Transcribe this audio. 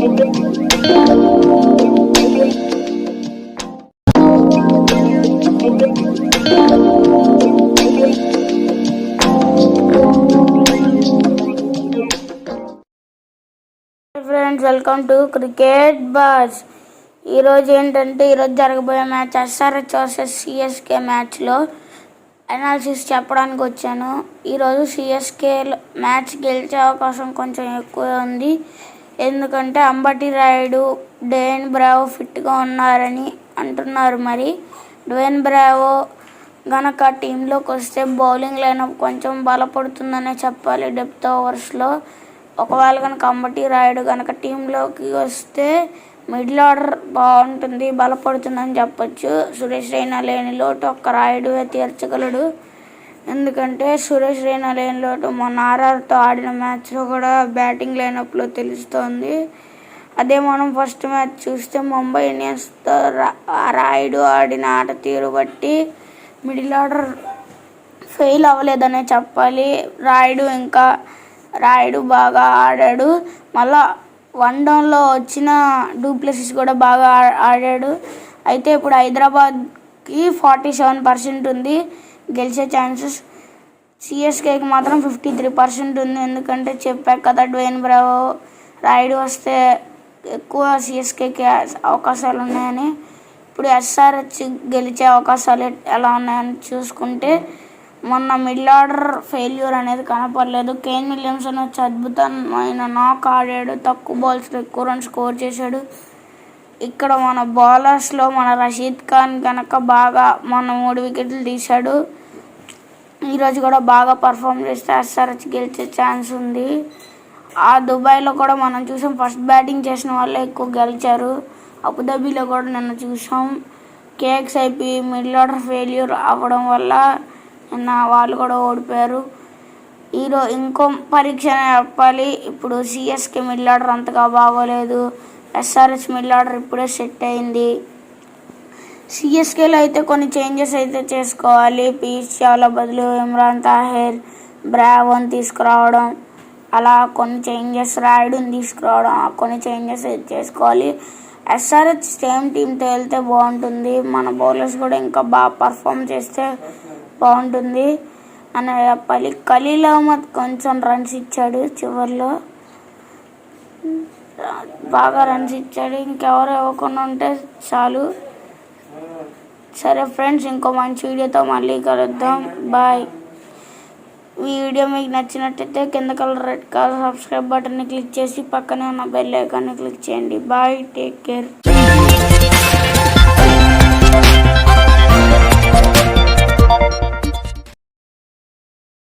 Friends, welcome to cricket boss. ఈరోజు ఏంటంటే ఈరోజు జరగబోయే మ్యాచ్ ఎస్ఆర్హెచ్ వర్సెస్ సిఎస్కే మ్యాచ్లో అనాలిసిస్ చెప్పడానికి వచ్చాను. ఈరోజు సిఎస్కే మ్యాచ్ గెలిచే అవకాశం కొంచెం ఎక్కువ ఉంది. ఎందుకంటే అంబటి రాయుడు, డేవిడ్ బ్రావో ఫిట్గా ఉన్నారని అంటున్నారు. మరి డేవిడ్ బ్రావో గనక టీంలోకి వస్తే బౌలింగ్ లైనప్ కొంచెం బలపడుతుందనే చెప్పాలి. డెప్త్ ఓవర్స్లో ఒకవేళ కనుక అంబటి రాయుడు కనుక టీంలోకి వస్తే మిడిల్ ఆర్డర్ బాగుంటుంది, బలపడుతుందని చెప్పొచ్చు. సురేష్ రైనా లేని లోటు ఒక్క రాయుడువే తీర్చగలడు. ఎందుకంటే సురేష్ రైనా లేని లోటు మొన్న ఆర్ఆర్తో ఆడిన మ్యాచ్లో కూడా బ్యాటింగ్ లైనప్లో తెలుస్తోంది. అదే మనం ఫస్ట్ మ్యాచ్ చూస్తే ముంబై ఇండియన్స్తో రాయుడు ఆడిన ఆట తీరు బట్టి మిడిల్ ఆర్డర్ ఫెయిల్ అవ్వలేదనే చెప్పాలి. రాయుడు బాగా ఆడాడు. మళ్ళా వన్ డౌన్లో వచ్చిన డూప్లెసిస్ కూడా బాగా ఆడాడు. అయితే ఇప్పుడు హైదరాబాద్కి 47% ఉంది గెలిచే ఛాన్సెస్. సిఎస్కేకి మాత్రం 53% ఉంది. ఎందుకంటే చెప్పాక కదా డేవిడ్ బ్రావో, రాయుడు వస్తే ఎక్కువ సిఎస్కేకి అవకాశాలు ఉన్నాయని. ఇప్పుడు ఎస్ఆర్హెచ్ గెలిచే అవకాశాలు ఎలా ఉన్నాయని చూసుకుంటే మొన్న మిడిల్ ఆర్డర్ ఫెయిల్యూర్ అనేది కనపడలేదు. కేన్ విలియమ్సన్ వచ్చి అద్భుతమైన నాక్ ఆడాడు. తక్కువ బాల్స్లో ఎక్కువ రన్ స్కోర్ చేశాడు. ఇక్కడ మన బౌలర్స్లో మన రషీద్ ఖాన్ కనుక బాగా 3 వికెట్లు తీశాడు. ఈరోజు కూడా బాగా పర్ఫామ్ చేస్తే ఎస్ఆర్హెచ్ గెలిచే ఛాన్స్ ఉంది. ఆ దుబాయ్లో కూడా మనం చూసాం, ఫస్ట్ బ్యాటింగ్ చేసిన వాళ్ళే ఎక్కువ గెలిచారు. అబుదాబీలో కూడా నిన్న చూసాం. కేఎక్స్ఐపి మిడిల్ ఆర్డర్ ఫెయిల్యూర్ అవ్వడం వల్ల వాళ్ళు కూడా ఓడిపోయారు. ఇంకో పరీక్ష చెప్పాలి. ఇప్పుడు సిఎస్కే మిడిల్ ఆర్డర్ అంతగా బాగోలేదు. ఎస్ఆర్హెచ్ మిడిల్ ఆర్డర్ ఇప్పుడే సెట్ అయింది. సిఎస్కేలో అయితే కొన్ని చేంజెస్ అయితే చేసుకోవాలి. పీయూష్ చావ్లా బదులు ఇమ్రాన్ తాహిర్, బ్రావోని తీసుకురావడం, అలా కొన్ని చేంజెస్, రాయుడుని తీసుకురావడం, కొన్ని చేంజెస్ అయితే చేసుకోవాలి. ఎస్ఆర్హెచ్ సేమ్ టీంతో వెళ్తే బాగుంటుంది. మన బౌలర్స్ కూడా ఇంకా బాగా పర్ఫామ్ చేస్తే బాగుంటుంది అని చెప్పాలి. ఖలీల్ అహ్మద్ కొంచెం రన్స్ ఇచ్చాడు, చివరిలో బాగా రన్స్ ఇచ్చాడు. ఇంకెవరు ఇవ్వకుండా ఉంటే చాలు. సరే ఫ్రెండ్స్, ఇంకో మంచి వీడియోతో మళ్ళీ కలుద్దాం. బాయ్. ఈ వీడియో మీకు నచ్చినట్టయితే కింద రెడ్ కలర్ సబ్స్క్రైబ్ బటన్ని క్లిక్ చేసి పక్కనే ఉన్న బెల్ ఐకాన్ని క్లిక్ చేయండి. Bye, take care.